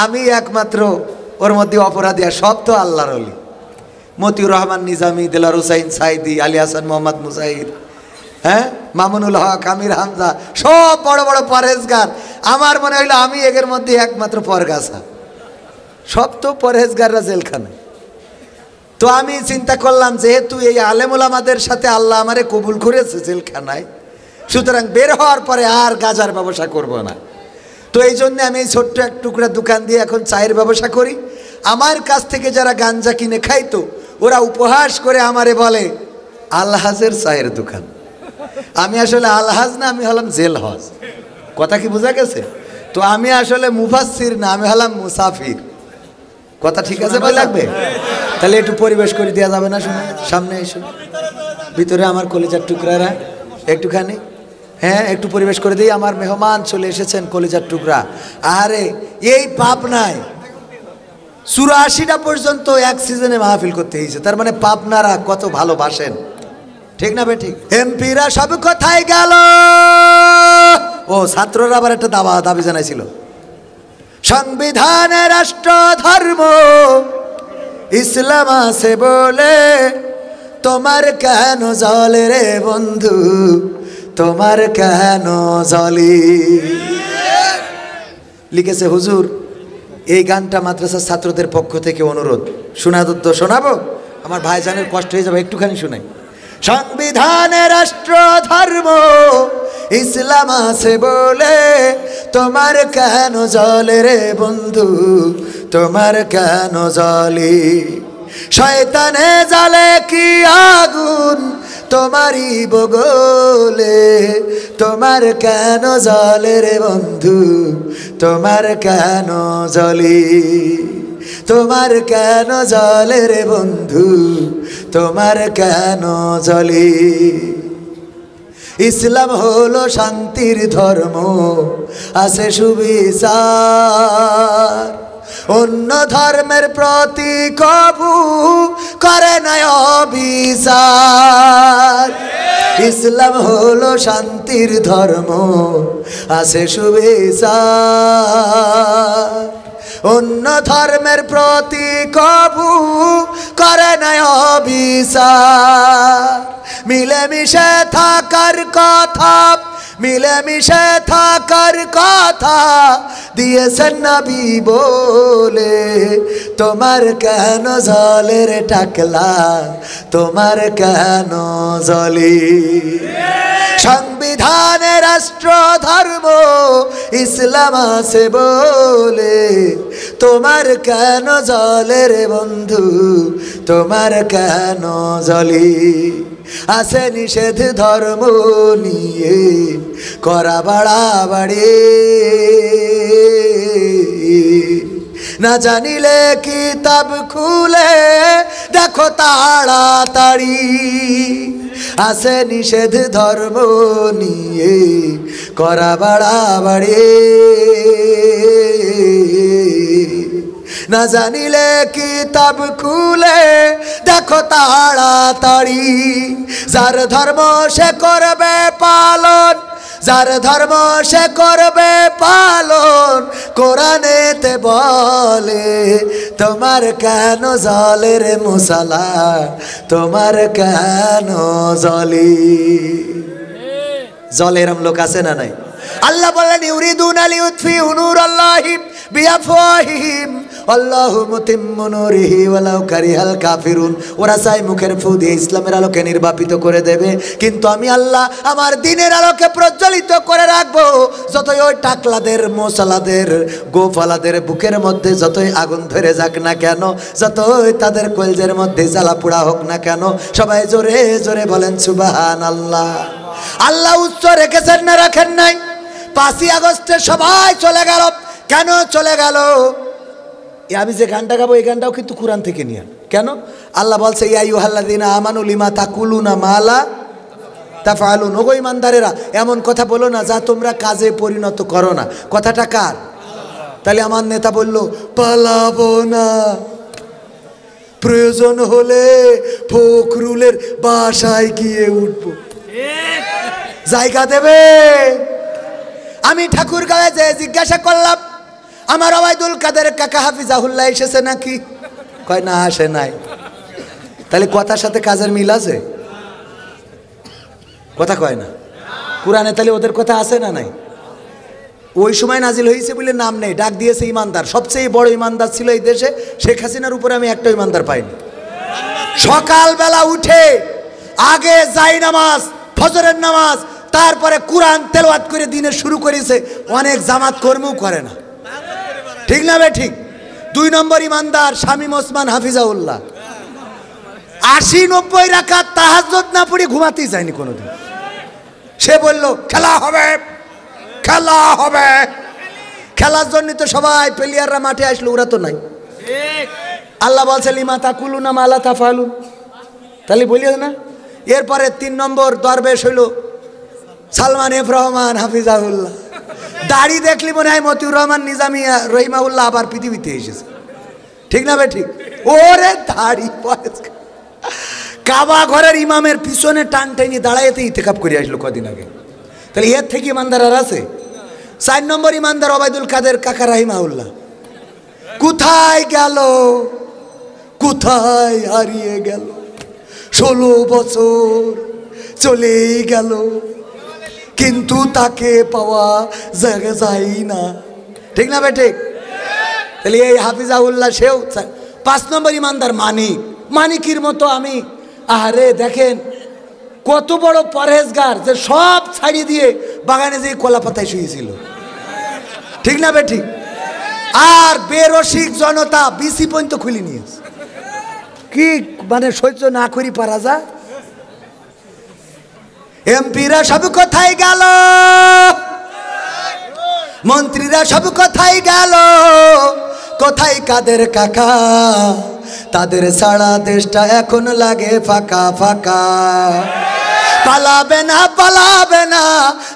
আমি একমাত্র ওর মধ্যে অপরাধী, আর সব তো আল্লাহর ওলি। মতিউর রহমান নিজামী, দেলার হুসাইন সাইদি, আলী হাসান মোহাম্মদ মুজাহিদ, হ্যাঁ, মামুনুল হক, আমির হামজা, সব বড় বড় পরহেজগার। আমার মনে হইলো আমি এর মধ্যে একমাত্র পরগাছা, সব তো পরহেজগাররা জেলখানায়। তো আমি চিন্তা করলাম যেহেতু এই আলেমুল আমাদের সাথে আল্লাহ আমারে কবুল করেছে জেলখানায়, সুতরাং বের হওয়ার পরে আর গাজার ব্যবসা করব না। তো এই জন্য আমি এই ছোট্ট এক টুকরা দোকান দিয়ে এখন চায়ের ব্যবসা করি। আমার কাছ থেকে যারা গাঞ্জা কিনে খাইতো ওরা উপহাস করে আমারে বলে আলহাজের চায়ের দোকান। আমি আসলে আলহাজ না, আমি হলাম জেল হজ। কথা কি বোঝা গেছে? তো আমি আসলে মুফাসসির না, আমি হলাম মুসাফির। কথা ঠিক আছে ভাই? লাগবে তাহলে একটু পরিবেশ করে দেওয়া যাবে না? শুনে সামনে এসো, ভিতরে আমার কলিজার টুকরারা একটুখানি, হ্যাঁ একটু পরিবেশ করে দিই। আমার মেহমান চলে এসেছেন, কলিজার টুকরা। আরে এই পাবনায় 84টা পর্যন্ত এক সিজনে মাহফিল করতে হয়েছে, তার মানে পাবনারা কত ভালোবাসেন, ঠিক না বেঠিক? এমপিরা সব কোথায় গেল? ও ছাত্ররা আবার একটা দাবি জানাইছিল, সংবিধানে রাষ্ট্র ধর্ম ইসলাম আছে বলে তোমার কেন জলে রে বন্ধু, তোমার কেন জলি। লিখেছে হুজুর। এই গানটা মাদ্রাসার ছাত্রদের পক্ষ থেকে অনুরোধ, শোনাবো? আমার ভাইজানের কষ্ট হয়ে যাবে, একটুখানি শুনাই। সংবিধানে রাষ্ট্র ধর্ম ইসলাম আছে বলে তোমার কেন জলে রে বন্ধু, তোমার কেন জলি। শয়তানে জালে কি আগুন তোমারই বগলে, তোমার কেন জলে রে বন্ধু, তোমার কেন জলি। তোমার কেন জলে রে বন্ধু, তোমার কেন জলি। ইসলাম হলো শান্তির ধর্ম, আছে সুবিচার, অন্য ধর্মের প্রতি কবু করে না অবিচার। ইসলাম হলো শান্তির ধর্ম, আছে সুবিচার, অন্য ধর্মের প্রতি কবু করে না অবিচার। মিলেমিশে থাকার কথা, মিলেমিশে থাকার কথা দিয়েছেন নবী বলে, তোমার কেন জলের টাকলা, তোমার কেন জলি। সংবিধানে রাষ্ট্র ধর্ম ইসলাম আছে বলে তোমার কেন জলে রে বন্ধু, তোমার কেন জলি। আছে নিষেধ ধর্ম নিয়ে করা বাড়াবাড়ি, না জানিলে কিতাব খুলে দেখো তাড়াতাড়ি। আছে নিষেধ ধর্ম নিয়ে করা বাড়াবাড়ি, না জানিলে কিতাব খুলে দেখো তাড়াতাড়ি। যার ধর্ম সে করবে পালন, যার ধর্ম সে করবে পালন, কোরআনেতে বলে তোমার কেন জলে রে মুসালা, তোমার কেন জলি। জল এরম লোক আছে না নাই? আল্লাহ বললেন ইউরিদুনা লিউতফিউ নূরাল্লাহি বিআফওয়াহিহিম আল্লাহু মুতিম্মু নূরিহি ওয়ালাউ কারিহাল কাফিরুন। ওরা চায় মুখের ফু দিয়ে ইসলামের আলোকে নির্বাপিত করে দেবে, কিন্তু আমি আল্লাহ আমার দ্বীনের আলোকে প্রজ্বলিত করে রাখবো। যতই ওই টাকলাদের, মোসালাদের, গোফালাদের বুকের মধ্যে যতই আগুন ধরে যাক না কেন, যতই তাদের কলজের মধ্যে জ্বালা পোড়া হোক না কেন, সবাই জোরে জোরে বলেন সুবহানাল্লাহ। আল্লাহ উচ্চ রেখেছেন না রাখেন নাই? 5ই আগস্টে সবাই চলে গেল, কেন চলে গেল? আমি যে গানটা গাবো এই গানটাও কিন্তু কোরআন থেকে নিয়ে। কেন? আল্লাহ বলছে ইয়া আইয়ুহাল্লাযীনা আমানু লিমা তাকুলুনা মা লা তাফআলুন। ওগো ঈমানদারেরা, এমন কথা বলো না যা তোমরা কাজে পরিণত করো না। কথাটা কার? তাহলে আমার নেতা বলল পালাবো না, প্রয়োজন হলে ফখরুলের বাসায় গিয়ে উঠবো। জায়গা দেবে? আমি ঠাকুরগাঁয়ে যে জিজ্ঞাসা করলাম, আমার ওবায়দুল কাদের কাকা হাফিজাহুল্লাহ এসেছে নাকি? কয় না, আসে নাই। তাহলে কথার সাথে কাজের মিল আছে? কথা কয় না। কোরআনে তাহলে ওদের কথা আছে না নাই? ওই সময় নাজিল হয়েছে বলে নাম নেই, ডাক দিয়েছে ইমানদার। সবচেয়ে বড় ইমানদার ছিল এই দেশে শেখ হাসিনার উপরে আমি একটা ইমানদার পাইনি। সকালবেলা উঠে আগে যাই নামাজ, ফজরের নামাজ, তারপরে কোরআন তেলাওয়াত করে দিনে শুরু করেছে। অনেক জামাত কর্মও করে না, ঠিক না বে ঠিক? 2 নম্বর ইমানদার শামীম ওসমান হাফিজাউল্লাহ 80-90 রাকাত তাহাজ্জুদ না পড়ে ঘুমাতেই যায়নি কোনোদিন। সে বলল খেলা হবে, খেলা হবে। খেলার জন্য তো সবাই প্লেয়াররা মাঠে আসলো, ওরা তো নাই। আল্লাহ বলছে লিমা তাকুলুনা মা লা তাফালুন, তাহলে বলিও না। এরপরে 3 নম্বর দরবেশ হইল সালমান এফ রহমান হাফিজাহুল্লাহ। দাড়ি দেখলি মনে হয় মতিউর রহমান নিজামী রহিমাউল্লাহ আবার পৃথিবীতে এসেছে, ঠিক না বে ঠিক? ওরে দাড়ি কাবা ঘরের ইমামের পিছনে টান টেনে দাঁড়াইতে ইতেকাপ করে আসলো কদিন আগে। তাহলে এর থেকে ইমানদার আর আছে? 4 নম্বর ইমানদার ওবায়দুল কাদের কাকা রহিমাউল্লাহ। কোথায় গেল, কোথায় হারিয়ে গেল? 16 বছর চলেই গেল, কিন্তু তাকে পাওয়া যায় না, ঠিক না বে ঠিক? তাহলে এই হাফিজাউল্লাহ সেও 5 নম্বর ইমানদার মানিক। মানিকের মতো আমি, আরে দেখেন কত বড় পরহেজগার, যে সব ছাড়িয়ে দিয়ে বাগানে যে কলা পাতায় শুয়েছিল, ঠিক না বে ঠিক? আর বেরসিক জনতা বিসি পর্যন্ত খুলে নিয়েছে। কি মানে সহ্য না করি পারা যায়? এমপিরা সব কোথায় গেল, মন্ত্রীরা সব কোথায় গেল, কোথায় কাদের কাকা? তাদের সারা দেশটা এখন লাগে ফাঁকা ফাঁকা। পালাবে না, পালাবে না,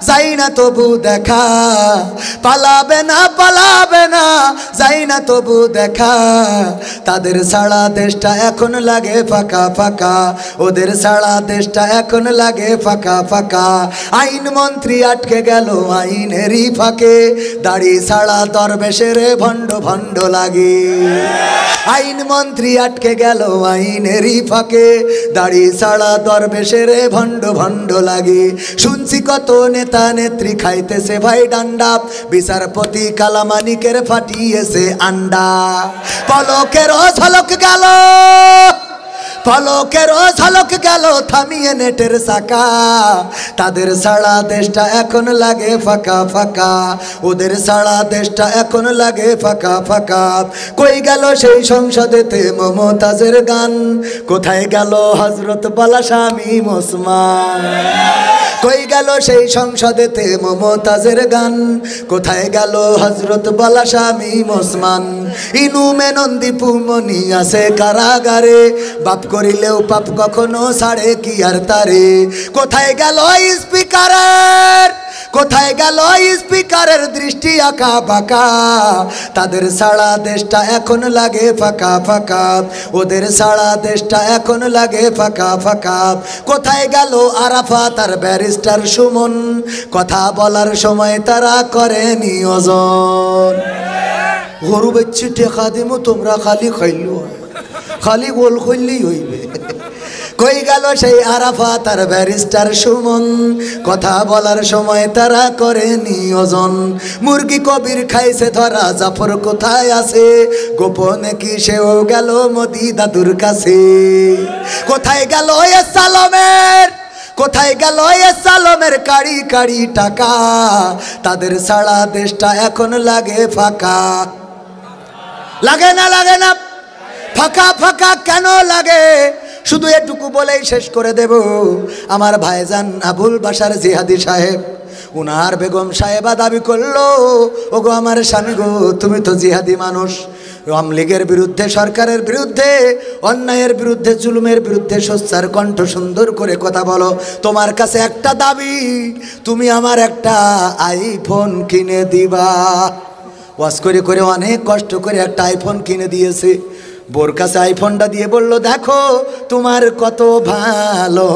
যাই না তবু দেখা। পালাবে না, পালাবে না, যাই না তবু দেখা। তাদের সারা দেশটা এখন লাগে ফাঁকা ফাঁকা, ওদের সারা দেশটা এখন লাগে ফাঁকা ফাঁকা। আইন মন্ত্রী আটকে গেল আইনেরই ফাঁকে, দাড়ি সারা দরবেশের ভণ্ড ভণ্ড লাগে। আইন মন্ত্রী আটকে গেল আইনেরই ফাঁকে, দাড়ি সারা দরবেশের ভণ্ড ভণ্ড লাগে। শুনছি কত নেতা নেত্রী খাইতেছে ভাই ডান্ডা, বিচারপতি কালামানিকের ফাটিয়েছে আন্ডা। পলকেরও ঝলক গেল, পলকেরও ঝলক গেল থামিয়ে নেটের চাকা। তাদের সারা দেশটা এখন লাগে ফাঁকা ফাঁকা, ওদের সারা দেশটা এখন লাগে ফাঁকা ফাঁকা। কই গেল সেই সংসদেতে মমতাজের গান, কোথায় গেল হযরত বালা শামীম ওসমান? কই গেল সেই সংসদেতে মমতাজের গান, কোথায় গেল হযরত বালা শামীম ওসমান? ইনু মেনন্দি পুমনি আছে কারাগারে, বাপ করিলেও পাপ কখনো ছাড়ে কি আর তারে? কোথায় গেল স্পিকারের, কোথায় গেল স্পিকারের দৃষ্টি আঁকা বাঁকা? তাদের সারা দেশটা এখন লাগে ফাঁকা ফাঁকা, ওদের সারা দেশটা এখন লাগে ফাঁকা ফাঁকা। কোথায় গেল আরাফাত আর ব্যারিস্টার সুমন? কথা বলার সময় তারা করে নিয়োজন। গরু বেচছি টেকা দিমো, তোমরা খালি খাইলো, খালি গোল করলেই হইবে। কই গেল সেই আরাফাত আর ব্যারিস্টার সুমন? কথা বলার সময় তারা করে নিয়োজন। মুরগি কবির খাইছে ধরা, জাফর কোথায় আছে? গোপনে কি সেও গেল মোদি দাদুর কাছে? কোথায় গেল এ সালমের, কোথায় গেল এ সালমের কাড়ি কাড়ি টাকা? তাদের সারা দেশটা এখন লাগে ফাঁকা। লাগে না, লাগে না, ফাঁকা ফাঁকা কেন লাগে? শুধু এটুকু বলেই শেষ করে দেব। আমার ভাইজান আবুল বাশার জিহাদি সাহেব, উনার বেগম সাহেবা দাবি করলো, ওগো আমার স্বামী গো, তুমি তো জিহাদি মানুষ, আওয়ামী লীগের বিরুদ্ধে, সরকারের বিরুদ্ধে, অন্যায়ের বিরুদ্ধে, জুলুমের বিরুদ্ধে সোচ্চার কণ্ঠ সুন্দর করে কথা বলো। তোমার কাছে একটা দাবি, তুমি আমার একটা আইফোন কিনে দিবা। ওয়াজ করে করে অনেক কষ্ট করে একটা আইফোন কিনে দিয়েছে। বোর কাছে আইফোনটা দিয়ে বলল, দেখো তোমার কত ভালো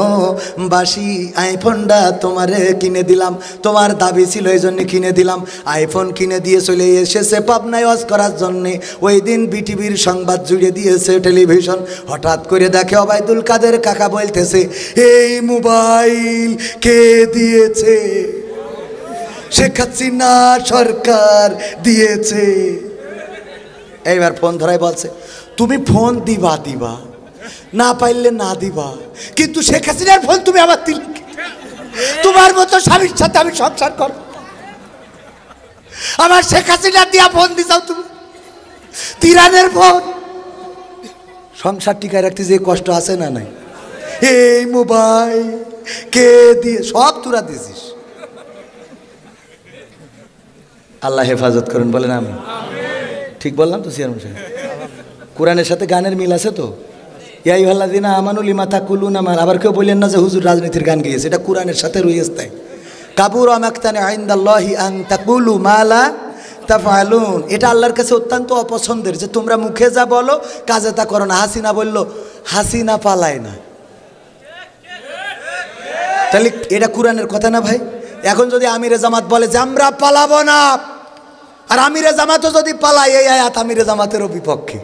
বাসি, আইফোনটা তোমারে কিনে দিলাম, তোমার দাবি ছিল এই জন্য কিনে দিলাম। আইফোন কিনে দিয়ে চলে এসেছে পাবনায় ওয়াজ করার জন্যে। ওই দিন বিটিভির সংবাদ জুড়ে দিয়েছে টেলিভিশন। হঠাৎ করে দেখে ওবায়দুল কাদের কাকা বলতেছে, এই মোবাইল কে দিয়েছে? শেখ হাসিনা সরকার দিয়েছে। এইবার ফোন ধরাই বলছে, তুমি ফোন দিবা দিবা, না পাইলে না দিবা, কিন্তু শেখ হাসিনার ফোন তুমি আবার দিলে, তোমার মতো স্বামীর সাথে আমি সংসার করব, আমার শেখ হাসিনা দিয়া ফোন দিছাও তুমি, তিরানের ফোন। সংসার টিকায় রাখতে যে কষ্ট আছে না নাই? এই মোবাইল কে দিয়ে? সব তোরা দিছিস। আল্লাহ হেফাজত করুন, বলেন আমি ঠিক বললাম তো? চেয়ারম্যান সাহেব, কোরআনের সাথে গানের মিল আছে তো? ইয়াই ভাল্লাদিনা আমানুল ইমাতা কুলুন আমার। আবার কেউ বললেন না যে হুজুর রাজনীতির গান গেয়েছে, এটা কোরআনের সাথে রয়েছে। তাই কাবুর আমাক্তানে আইন্দাল্লাহি আন তাকুলু মালা তাফআলুন, এটা আল্লাহর কাছে অত্যন্ত অপছন্দের যে তোমরা মুখে যা বলো কাজে তা করো না। হাসিনা বলল, হাসিনা পালায় না, তাহলে এটা কোরআনের কথা না ভাই? এখন যদি আমিরে জামাত বলে যে আমরা পালাবো না, আর আমিরে জামাতও যদি পালায়, এই আয়াত আমিরে জামাতেরও বিপক্ষে,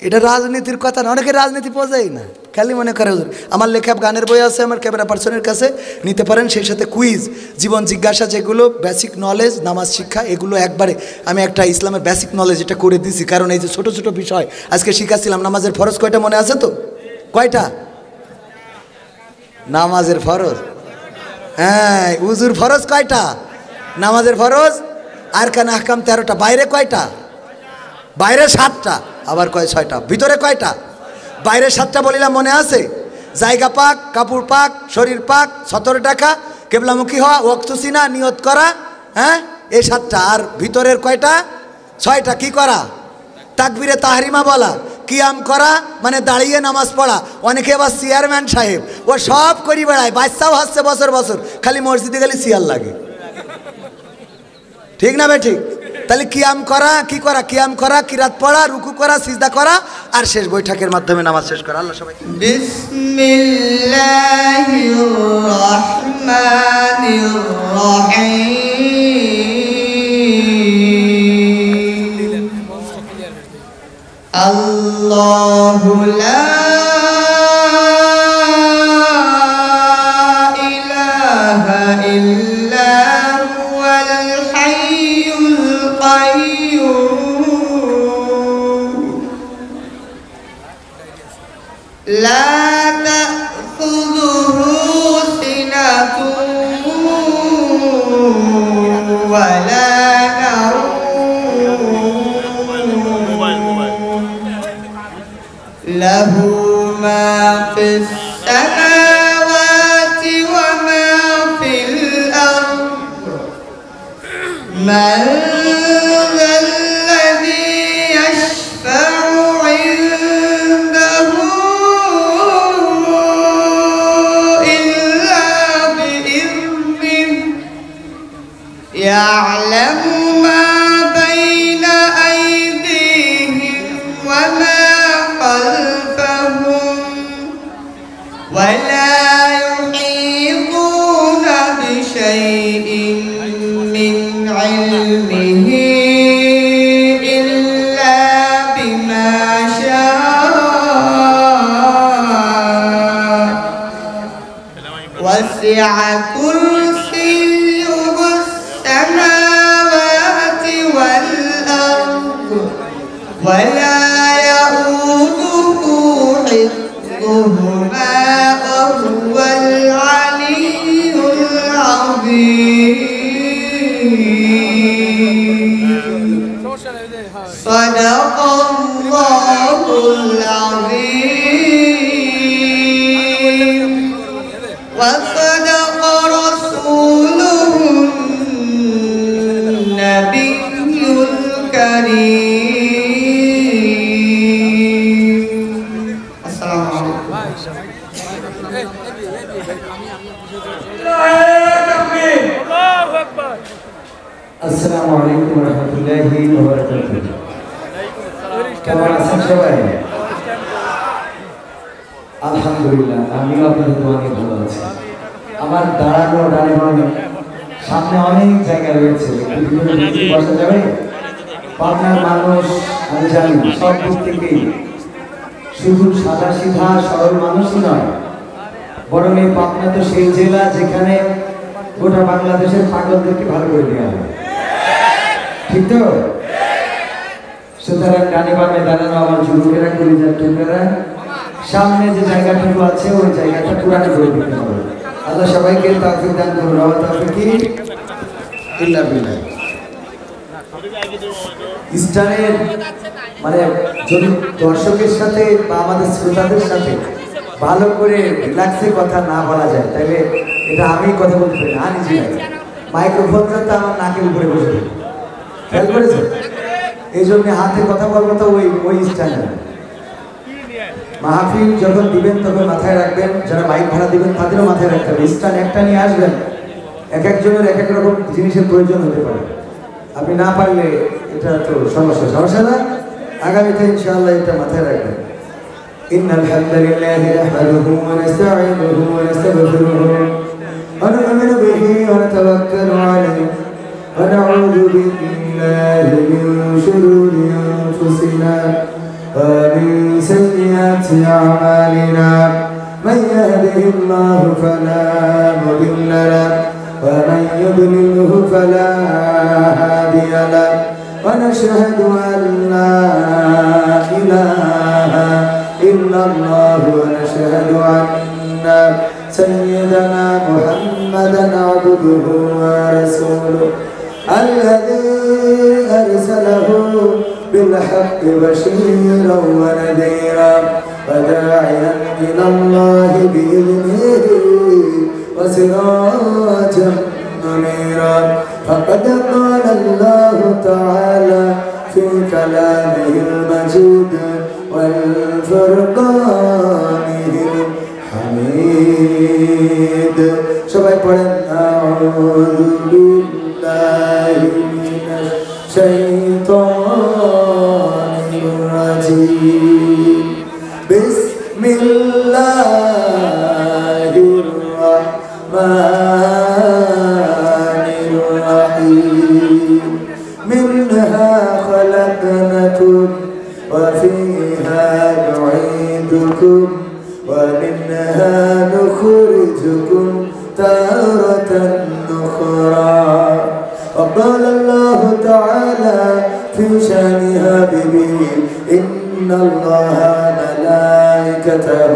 এটা রাজনীতির কথা না। অনেকে রাজনীতি বোঝেই না, খালি মনে করে হুজুর। আমার লেখা গানের বই আছে আমার ক্যামেরা পার্সনের কাছে, নিতে পারেন। সেই সাথে কুইজ, জীবন জিজ্ঞাসা, যেগুলো বেসিক নলেজ, নামাজ শিক্ষা, এগুলো একবারে আমি একটা ইসলামের বেসিক নলেজ এটা করে দিছি। কারণ এই যে ছোট ছোট বিষয় আজকে শিখাচ্ছিলাম। নামাজের ফরজ কয়টা মনে আছে তো? কয়টা নামাজের ফরজ? হ্যাঁ, উজুর ফরজ কয়টা? নামাজের ফরজ আর কান আহকাম 13টা। বাইরে কয়টা? বাইরে 7টা, আবার কয় 6টা। ভিতরে কয়টা? বাইরে 7টা বলিলাম, মনে আছে? জায়গা পাক, কাপড় পাক, শরীর পাক, 17 টাকা, কেবলামুখী হওয়া, ওয়াক্ত চিনা, নিয়ত করা, হ্যাঁ, এই 7টা। আর ভিতরের কয়টা? 6টা। কি করা? তাকবীরে তাহরিমা বলা, কিয়াম করা মানে দাঁড়িয়ে নামাজ পড়া। অনেকে আবার চেয়ারম্যান সাহেব, ও সব করি বেড়ায়, বাচ্চাও হাসছে বছর বছর, খালি মসজিদে গেলে চেয়ার লাগে। ঠিক না ভাই? ঠিক। তাহলে কিয়াম করা, কি করা? কিয়াম করা, কিরাত পড়া, রুকু করা, সিজদা করা, আর শেষ বৈঠকের মাধ্যমে নামাজ শেষ করা। আল্লাহ সবাই বিসমিল্লাহির রহমানির রহিম। আল্লাহু লা ইলাহা ইল্লা হুয়াল হাইয়ুল কাইয়্যুম লা তাখুযুহু সিনাতুন ওয়া লা له ما في السماوات وما في الأرض من ذا الذي يشفع عنده إلا بإذنه يعلم ما بين أيديهم وما خلفهم ولا يحيطون بشيء من علمه إلا بما شاء وسع كرسيه السماوات والأرض ولا يؤوده حفظهما وهو العلي العظيم صدق الله العظيم وصدق رسوله النبي الكريم আসসালামু আলাইকুম ওয়া রাহমাতুল্লাহি ওয়া বারাকাতুহু। কেমন আছেন সবাই? আলহামদুলিল্লাহ, আমিও আপনাদের দোয়াকে ভালো আছি। আমার দাঁড়ানো ডানে বামে সামনে অনেক জায়গা রয়েছে, বসা যাবে? পাবনার মানুষ আমি জানি সব দিক থেকেই শুধু সাদা সিধা সরল মানুষই নয়, বরং এই পাবনা তো সেই জেলা যেখানে গোটা বাংলাদেশের পাগলদেরকে ভালো করে দেওয়া হয়, ঠিক তো? সুতরাং ডানে বামে দাঁড়ানো আমার যুবকেরা, কলিজার টুকরা, সামনে যে জায়গাটুকু আছে ওই জায়গাটা পুরানো করে দিতে হবে। আল্লাহ সবাইকে তাওফিক দান করুন। ইস্টারের মানে যদি দর্শকের সাথে বা আমাদের শ্রোতাদের সাথে ভালো করে রিল্যাক্সে কথা না বলা যায় তাহলে এটা আমি কথা বলতে পারি না, নিজে মাইক্রোফোনটা তো আমার নাকের উপরে বসে থাকে, খেয়াল করেছে? এই জন্য হাতে কথা বলবো তো ওই স্টাইলে। মাহফিল যখন দিবেন তখন মাথায় রাখবেন, যারা বাইক ভাড়া দিবেন তাদেরও মাথায় রাখতে হবে, স্ট্যান্ড একটা নিয়ে আসবেন। এক একজনের এক এক রকম জিনিসের প্রয়োজন হতে পারে, আপনি না পারলে এটা তো সমস্যা না। আগামীতে ইনশাআল্লাহ এটা মাথায় রাখবেন। ইন্নাল হামদালিল্লাহি নাহমাদুহু ওয়া নাস্তাঈনুহু ওয়া নাস্তাগফিরুহু ওয়া নু'মিনু বিহি ওয়া নাতাওয়াক্কালু আলাইহি ওয়া নাউযু বিল্লাহি মিন শুরুরি আনফুসিনা ومن سيئات أعمالنا من يهده الله فلا مضل له ومن يضلله فلا هادي له ونشهد أن لا إله إلا الله ونشهد أن سيدنا محمدا عبده ورسوله الذي أرسله بالحق بشيرا ونذيرا وداعيا إلى الله بإذنه وسراجا منيرا فقد قال الله تعالى في كلامه المجيد والفرقانه الحميد সবাই পড়েন আউযু বিল্লাহি মিনাশ শাইতানির রাজীম বিসমিল্লাহির রাহমানির রাহিম মিনহা খালাকনাকুম ওয়া ফিহা নুঈদুকুম ومنها نخرجكم تارة أخرى وقال الله تعالى في شأن حبيبه إن الله ملائكته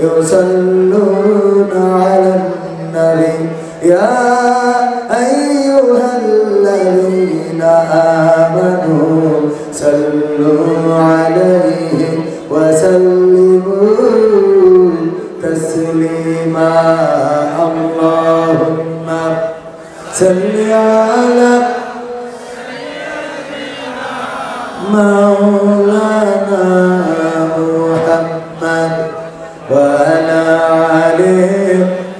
يصلون على النبي يا أيها الذين آمنوا صلوا عليه وسلموا تسليما اللهم صل على مولانا محمد وعلى آله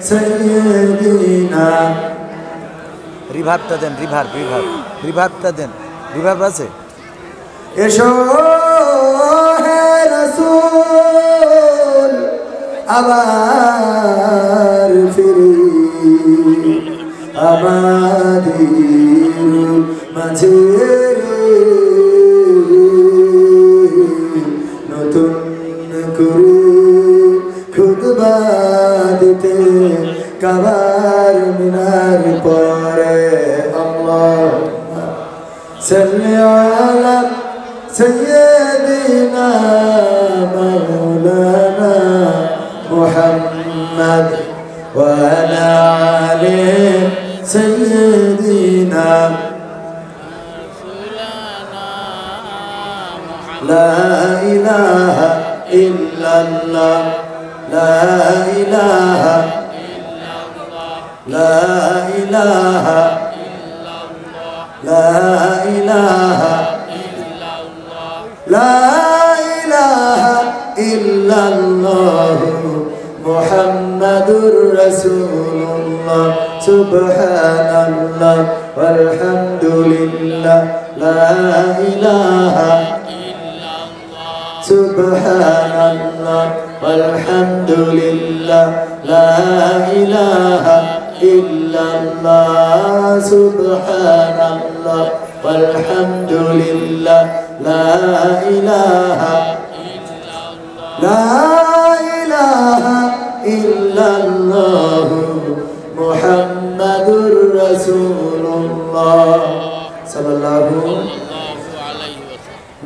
سيدنا রিভার্বটা দেন, রিভার্বটা দেন, রিভার্ব আছে? এসো হে রাসূল আবার ফিরি আমাদের মাঝে নতুন করে খুতবা দিতে কাবার মিনার পরে আল্লাহুম্মা সাল্লি আলা সাইয়্যিদিনা মাওলানা মুহাম্মদ ওয়া আলা আলি সাইয়্যিদিনা লা ইলাহা ইল্লাল্লাহ লা ইলাহা لا إله لا إله لا إله إلا الله محمد رسول الله سبحان الله والحمد لله لا إله সুবহানাল্লাহ আলহামদুলিল্লাহ লা ইলাহা ইল্লাল্লাহ সুবহানাল্লাহ আলহামদুলিল্লাহ লা ইলাহা ইল্লাল্লাহ মুহাম্মাদুর রাসূলুল্লাহ সাল্লাল্লাহু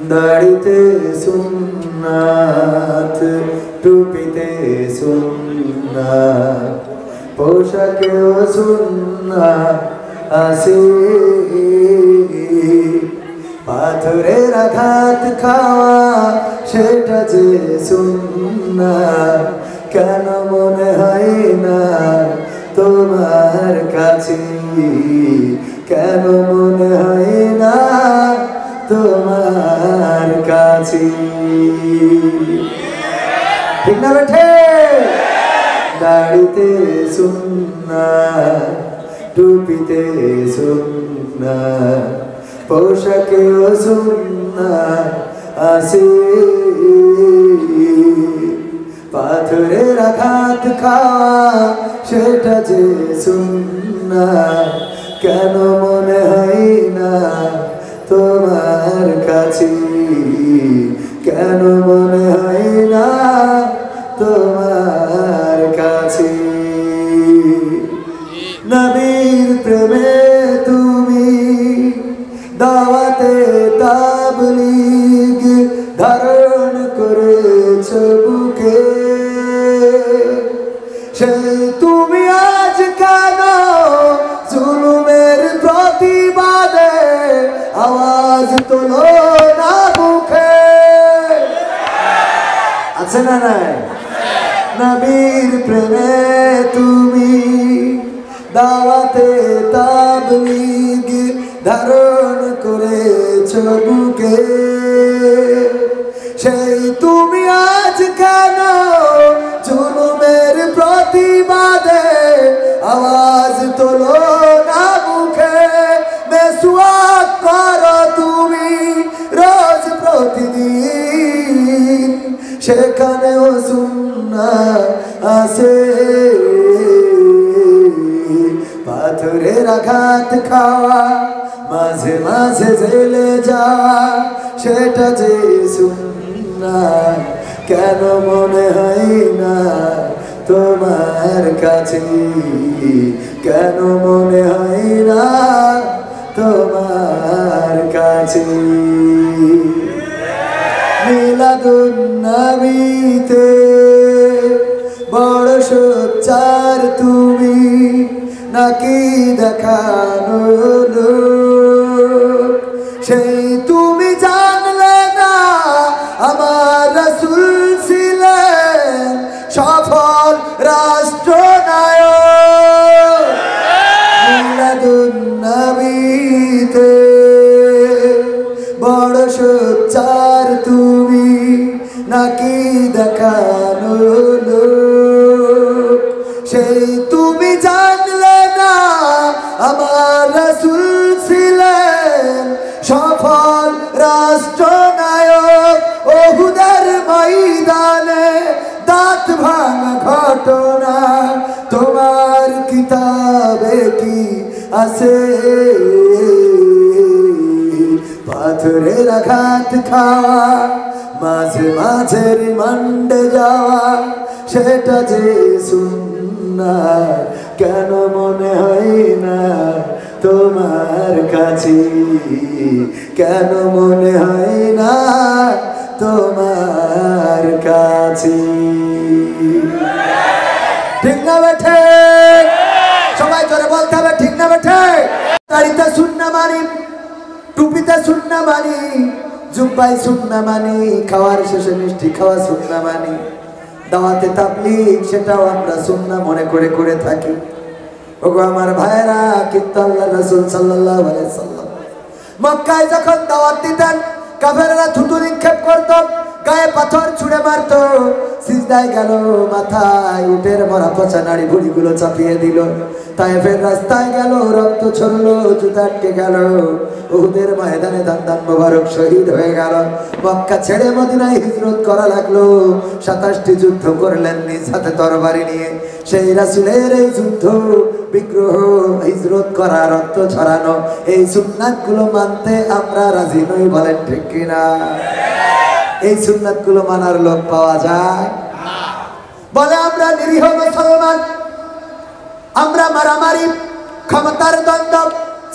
দাড়িতে সুন্নাত টুপিতে সুন্নাত পোশাকেও সুন্নাত আছে পাথরের আঘাত খাওয়া সেটা যে সুন্নাত কেন মনে হয় না তোমার কাছে কেন মনে হয় না তোমার কাছে ঠিক না বেঠে দাড়িতে সুন্নাত টুপিতে সুন্নাত পোশাকেও সুন্নাত আছে পাথরের আঘাত খাওয়া সেটা যে সুন্নাত কেন মনে হয় না তোমার কাছে কেন মনে হয় না তোমার কাছে নবীর প্রেমে তুমি দাওয়াতে তাবলীগ ধারণ করেছ বুকে সেই তুমি আজ কেন জুলুমের প্রতিবাদে আওয়াজ তোলো না মুখে আছে না নাই নবীর প্রেমে তুমি দাওয়াতে তাবলীগ ধারণ করেছ বুকে সেই তুমি আজ কেন জুলুমের প্রতিবাদে আওয়াজ তোলো না মুখে মেসওয়াক করো তুমি রোজ প্রতিদিন সেখানেও সুন্নাত আছে পাথরের আঘাত খাওয়া মাঝে মাঝে জেলে যাওয়া সেটা যে সুন্নাত কেন মনে হয় না তোমার কাছে কেন মনে হয় না তোমার কাছে মিলাদুন নবীতে বড় সোচ্চার তুমি নাকি দেখানো লোক সেই তুমি জানলে না আমার রাসূল ছিলেন সফল রাষ্ট্রনায়ক মিলাদুন নবীতে বড় সোচ্চার তুমি নাকি দেখানো লোক সেই তুমি জানলে না আমার রাসূল ছিলেন সফল রাষ্ট্রনায়ক ওহুদের ময়দানে দাঁত ভাঙা ঘটনা তোমার কিতাবে কি আছে পাথরের আঘাত খাওয়া মাঝে মাঝে রিমান্ডে যাওয়া সেটা যে সুন্নাত কেন মনে হয় না তোমার কাছে কেন মনে হয় না তোমার কাছে ঠিক না বেঠে সবাই জোরে বলতে হবে ঠিক না বেঠে দাড়িতে সুন্না মানি টুপিতে সুন্না মানি জুব্বাই সুন্না মানি খাওয়ার শেষে মিষ্টি খাওয়া সুন্না মানি দাওয়াতে তাবলীগ সেটাও আমরা সুন্না মনে করে করে থাকি ওগো আমার ভাইরা কিন্তু আল্লাহর রাসূল সাল্লাল্লাহু আলাইহি সাল্লাম মক্কায় যখন দাওয়াত দিতেন কাফেররা থুতু নিক্ষেপ করত গায়ে পাথর ছুঁড়ে মারত সিজদায় গেল, মাথায় উটের মরা পচা নাড়ি ভুড়িগুলো চাপিয়ে দিল। তায়েফের রাস্তায় গেল, রক্ত ছড়লো, জুতা আটকে গেল। উহুদের ময়দানে দান মোবারক শহীদ হয়ে গেল। মক্কা ছেড়ে মদিনায় হিজরত করা লাগলো। 27টি যুদ্ধ করলেন নিজ হাতে তরবারি নিয়ে। সেই রাসূলের এই যুদ্ধ বিগ্রহ, হিজরত করা, রক্ত ছড়ানো, এই সুন্নাতগুলো মানতে আমরা রাজি নই, বলেন ঠিক কিনা? এই সুন্নাতগুলো মানার লোক পাওয়া যায়? বলে আমরা নিরীহ মুসলমান, আমরা মারামারি, ক্ষমতার দ্বন্দ্ব,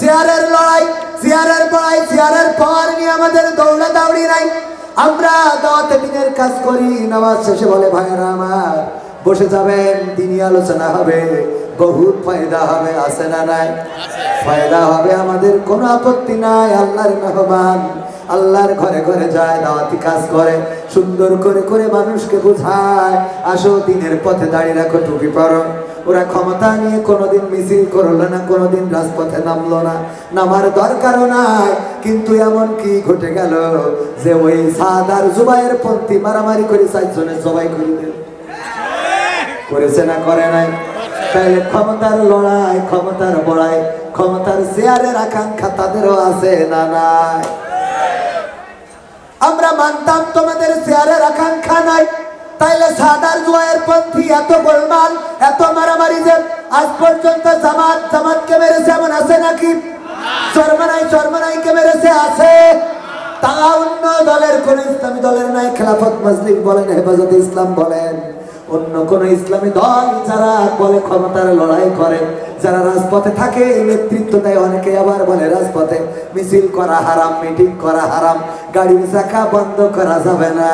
চেয়ারের লড়াই, চেয়ারের বড়াই, চেয়ারের পাওয়ার নিয়ে আমাদের দৌড়াদৌড়ি নাই। আমরা দাওয়াতে দ্বীনের কাজ করি। নামাজ শেষে বলে ভাইরা আমার বসে যাবেন, দিনী আলোচনা হবে, বহুত ফায়দা হবে, আছে না নাই? ফায়দা হবে, আমাদের কোনো আপত্তি নাই। আল্লাহর মেহমান, আল্লাহর ঘরে ঘরে যায়, দাওয়াতি কাজ করে, সুন্দর করে করে মানুষকে বোঝায়, আসো দিনের পথে দাঁড়িয়ে রাখো, টুপি পরো। ওরা ক্ষমতা নিয়ে কোনোদিন মিছিল করলো না, কোনোদিন রাজপথে নামলো না, নামার দরকারও নাই। কিন্তু এমন কি ঘটে গেল যে ওই সাদ আর জুবাইর পন্থী মারামারি করে 4 জনের জবাই করে দিল। করেছে না করে নাই? তাহলে ক্ষমতার লড়াই, ক্ষমতার বড়াই, ক্ষমতার চেয়ারের আকাঙ্ক্ষা তাদেরও আছে না নাই? আমরা মানতাম তোমাদের চেয়ারের আকাঙ্ক্ষা নাই, তাইলে সাদার জুবাইর পন্থী এত গোলমাল, এত মারামারি যে আজ পর্যন্ত জামাতকে মেরেছে এমন আছে নাকি? চরমানাইকে মেরেছে, আছে। তারা অন্য দলের কোন ইসলামী দলের নাই। খেলাফত মজলিস বলেন, হেফাজতে ইসলাম বলেন, অন্য কোন ইসলামী দল যারা বলে ক্ষমতার লড়াই করে, যারা রাজপথে থাকে, নেতৃত্ব দেয়, অনেকে আবার বলে রাজপথে মিছিল করা হারাম, মিটিং করা হারাম, গাড়ির চাকা বন্ধ করা যাবে না।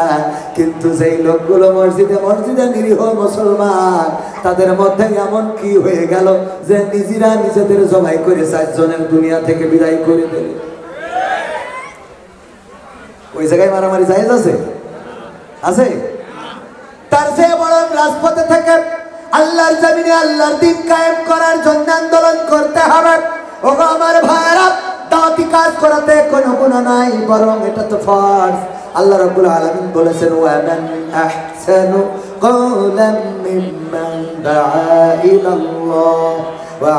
কিন্তু যেই লোকগুলো মসজিদে মসজিদে নিরীহ মুসলমান, তাদের মধ্যে এমন কি হয়ে গেল যে নিজেরা নিজেদের জবাই করে 4 জনের দুনিয়া থেকে বিদায় করে দিল? ওই জায়গায় মারামারি জায়েজ আছে? আছে? তার চেয়ে বড় রাজপথে থেকে আল্লাহর জমিনে আল্লাহর দ্বীন কায়েম করার জন্য আন্দোলন করতে হবে। ওগো আমার ভাইরা, দাওয়াতি কাজ করাতে কোনো গুনাহ নাই, বরং এটা তো ফরজ। আল্লাহ রাব্বুল আলামিন বলেছেন, ওয়া মান আহসানু কওলাম মিম্মান দাআ ইলাল্লাহ ওয়া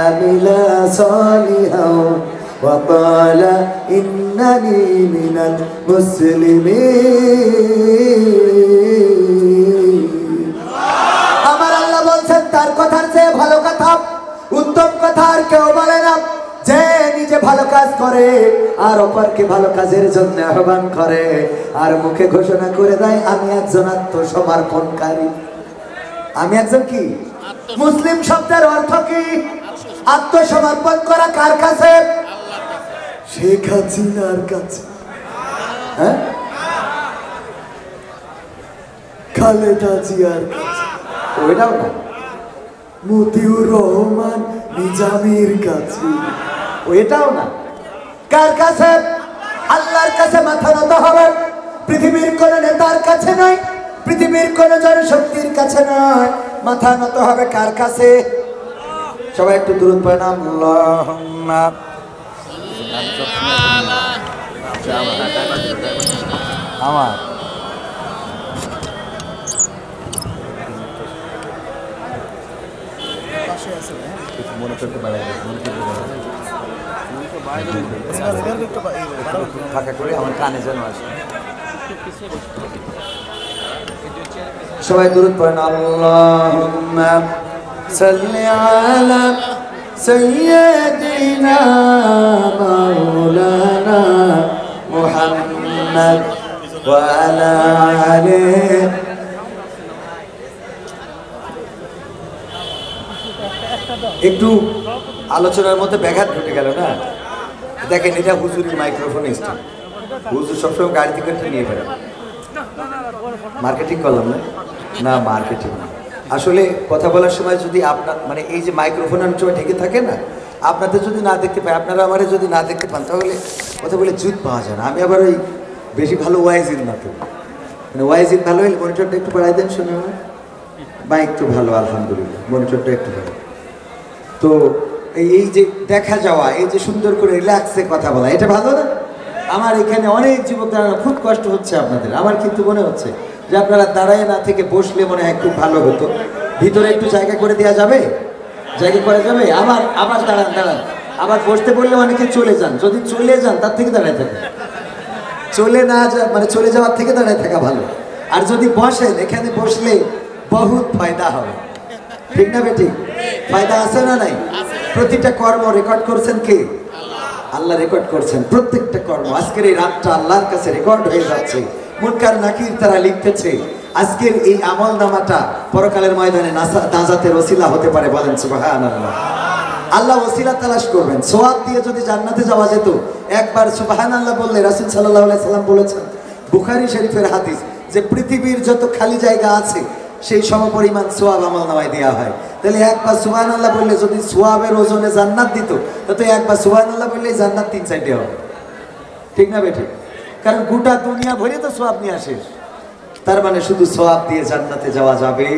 আমিলা সালিহান ওয়া ক্বালা ইন্নানি মিনাল মুসলিমিন। আমার আল্লাহ বলছেন, তার কথার চেয়ে ভালো কথা, উত্তম কথা আর কেউ বলে না। যে নিজে ভালো কাজ করে আর অপরকে ভালো কাজের জন্য আহ্বান করে, আর মুখে ঘোষণা করে দেয় আমি একজন আত্মসমর্পণকারী। আমি একজন কি? মুসলিম শব্দের অর্থ কি? আত্মসমর্পণ করা কার কাছে? শেখ হাসিনার কাছে। হ্যাঁ, খালেদা জিয়ার কাছে। ওইটাও না, মতিউর রহমান নিজামীর কাছে। ওইটাও না। কার কাছে? আল্লাহর কাছে মাথা নত হবে। পৃথিবীর কোন নেতার কাছে নয়, পৃথিবীর কোন জনশক্তির কাছে নয়, মাথা নত হবে কার কাছে? সবাই একটু দরুদ পড়েন, আল্লাহুম্মা আমার মনে করতে পারে ফাঁকা করে আমার কানে যেন আসে। সবাই দরুদ পড়েন, আল্লাহুম্মা সাল্লি আলা সাইয়্যিদিনা মাওলানা মুহাম্মদ ওয়া আলা আলিহি। একটু আলোচনার মধ্যে ব্যাঘাত ঘটে গেল না? দেখেন, এটা হুজুরের মাইক্রোফোন স্ট্যান্ড। হুজুর সবসময় গাড়ি থেকে নিয়ে ফেলেন। মার্কেটিং করলাম না? না, মার্কেটিং না। আসলে কথা বলার সময় যদি আপনার মানে এই যে মাইক্রোফোন অনেক সময় ঢেকে থাকে না, আপনাদের যদি না দেখতে পাই, আপনারা আমারে যদি না দেখতে পান, তাহলে কথা বলে জুত পাওয়া যায় না। আমি আবার ওই বেশি ভালো ওয়াইজিন না, তো মানে ওয়াইজিন ভালো হলে মনিটরটা একটু বাড়াই দেন, শুনে আমার মাইক তো ভালো, আলহামদুলিল্লাহ, মনিটরটা একটু ভালো। তো এই যে দেখা যাওয়া, এই যে সুন্দর করে রিল্যাক্সে কথা বলা, এটা ভালো না? আমার এখানে অনেক যুবকরা খুব কষ্ট হচ্ছে আপনাদের। আমার কিন্তু মনে হচ্ছে যে আপনারা দাঁড়ায় না থেকে বসলে মনে হয় খুব ভালো হতো। ভিতরে একটু জায়গা করে দেওয়া যাবে? জায়গা করা যাবে? আবার দাঁড়ান। আবার বসতে বললে অনেকে চলে যান, যদি চলে যান তার থেকে দাঁড়ায় থাকা, চলে যাওয়ার থেকে দাঁড়ায় থাকা ভালো। আর যদি বসেন, এখানে বসলে বহুত ফায়দা হবে, ঠিক না বেঠিক? ফায়দা আছে না নাই? প্রতিটা কর্ম রেকর্ড করছেন কে? আল্লাহ রেকর্ড করছেন প্রত্যেকটা কর্ম। আজকের এই রাতটা আল্লাহর কাছে রেকর্ড হয়ে যাচ্ছে। মুনকার নাকির তারা লিখতেছে আজকের এই আমল নামাটা পরকালের ময়দানে নাজাতের ওসিলা হতে পারে। বলেন সুবহানাল্লাহ। আল্লাহ ওসিলা তালাশ করবেন। সোয়াব দিয়ে যদি জান্নাতে যাওয়া যেত, একবার সুবহানাল্লাহ বললে রাসূল সাল্লাল্লাহু আলাইহি সাল্লাম বলেছেন, বুখারী শরীফের হাদিস, যে পৃথিবীর যত খালি জায়গা আছে সেই সমপরিমাণ সোয়াব আমল নামায় দেওয়া হয়। তাহলে একবার সুবহানাল্লাহ বললে যদি সোয়াবের ওজনে জান্নাত দিত, তো একবার সুবহানাল্লাহ বললে জান্নাত 3-4টে হবে, ঠিক না বেঠিক? কারণ গোটা দুনিয়া ভরে তো সোয়াব নিয়ে আসে। তার মানে শুধু সোয়াব দিয়ে জান্নাতে যাওয়া যাবে?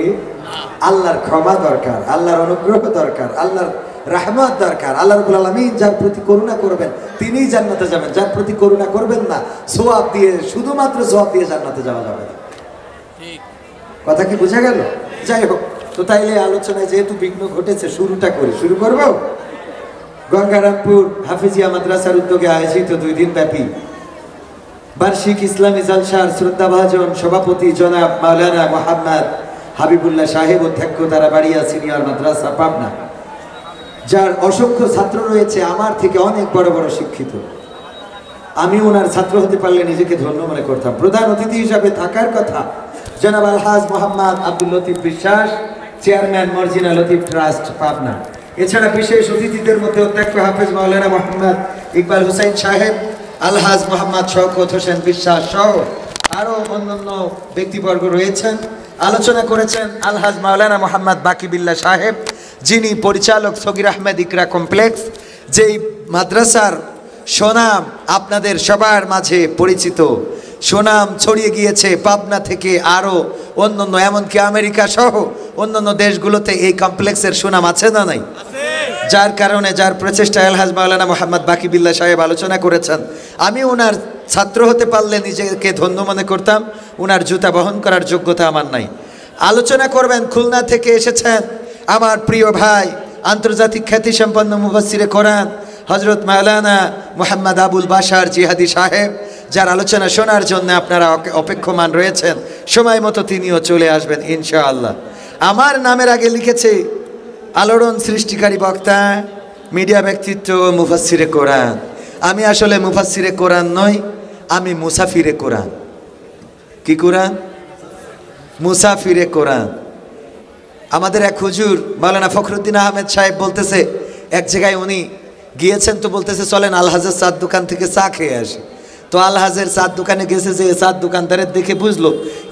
আল্লাহর ক্ষমা দরকার, আল্লাহর অনুগ্রহ দরকার, আল্লাহর রাহমত দরকার। আল্লাহ রাব্বুল আলামিন যার প্রতি করুণা করবেন তিনিই জান্নাতে যাবেন, যার প্রতি করুণা করবেন না, সোয়াব দিয়ে, শুধুমাত্র সোয়াব দিয়ে জান্নাতে যাওয়া যাবে না। কথা কি বোঝা গেল? যাই হোক, তো তাইলে আলোচনায় যেহেতু বিঘ্ন ঘটেছে, শুরু করব। গঙ্গারামপুর হাফিজিয়া মাদ্রাসার উদ্যোগে আয়োজিত 2 দিন ব্যাপী বার্ষিক ইসলামী জালসার শ্রদ্ধাভাজন সভাপতি জনাব মাওলানা মোহাম্মদ হাবিবুল্লাহ সাহেব, অধ্যক্ষ তারাবাড়িয়া সিনিয়র মাদ্রাসা পাবনা, যার অসংখ্য ছাত্র রয়েছে আমার থেকে অনেক বড় বড় শিক্ষিত। আমি ওনার ছাত্র হতে পারলে নিজেকে ধন্য মনে করতাম। প্রধান অতিথি হিসাবে থাকার কথা জনাব আলহাজ মোহাম্মদ আব্দুল লতিফ বিশ্বাস, চেয়ারম্যান মর্জিনা লতিফ ট্রাস্ট পাবনা। এছাড়া বিশেষ অতিথিদের মধ্যে অধ্যক্ষ হাফেজ মাওলানা মোহাম্মদ ইকবাল হুসাইন সাহেব, আলহাজ মোহাম্মদ শওকত হোসেন বিশ্বাস সহ আরও অন্যান্য ব্যক্তিবর্গ রয়েছেন। আলোচনা করেছেন আলহাজ মাওলানা মোহাম্মদ বাকিবিল্লাহ সাহেব, যিনি পরিচালক সগির আহমেদ ইকরা কমপ্লেক্স, যেই মাদ্রাসার সুনাম আপনাদের সবার মাঝে পরিচিত। সুনাম ছড়িয়ে গিয়েছে পাবনা থেকে আরও অন্যান্য, এমনকি আমেরিকা সহ অন্যান্য দেশগুলোতে এই কমপ্লেক্সের সুনাম আছে না নাই? যার কারণে, যার প্রচেষ্টায় আলহাজ মাওলানা মোহাম্মদ বাকিবিল্লাহ সাহেব আলোচনা করেছেন। আমি ওনার ছাত্র হতে পারলে নিজেকে ধন্য মনে করতাম, ওনার জুতা বহন করার যোগ্যতা আমার নাই। আলোচনা করবেন, খুলনা থেকে এসেছেন আমার প্রিয় ভাই, আন্তর্জাতিক খ্যাতিসম্পন্ন মুফাসসিরে কোরআন হযরত মাওলানা মোহাম্মদ আবুল বাশার জিহাদি সাহেব, যার আলোচনা শোনার জন্য আপনারা অপেক্ষমান রয়েছেন। সময় মতো তিনিও চলে আসবেন ইনশাআল্লাহ। আমার নামের আগে লিখেছে আলোড়ন সৃষ্টিকারী বক্তা, মিডিয়া ব্যক্তিত্ব, মুফাসসিরে কোরআন। আমি আসলে মুফাসসিরে কোরআন নই, আমি মুসাফিরে কোরআন। কি কোরআন? মুসাফিরে কোরআন। আমাদের এক হুজুর মাওলানা ফখরুদ্দিন আহমেদ সাহেব বলতেছে, এক জায়গায় উনি গিয়েছেন, তো বলতেছে চলেন আলহাজের চার দোকান থেকে চা খেয়ে আসি। তো আলহাজের চার দোকানে গেছে, যে চার দোকানদারের দেখে বুঝলো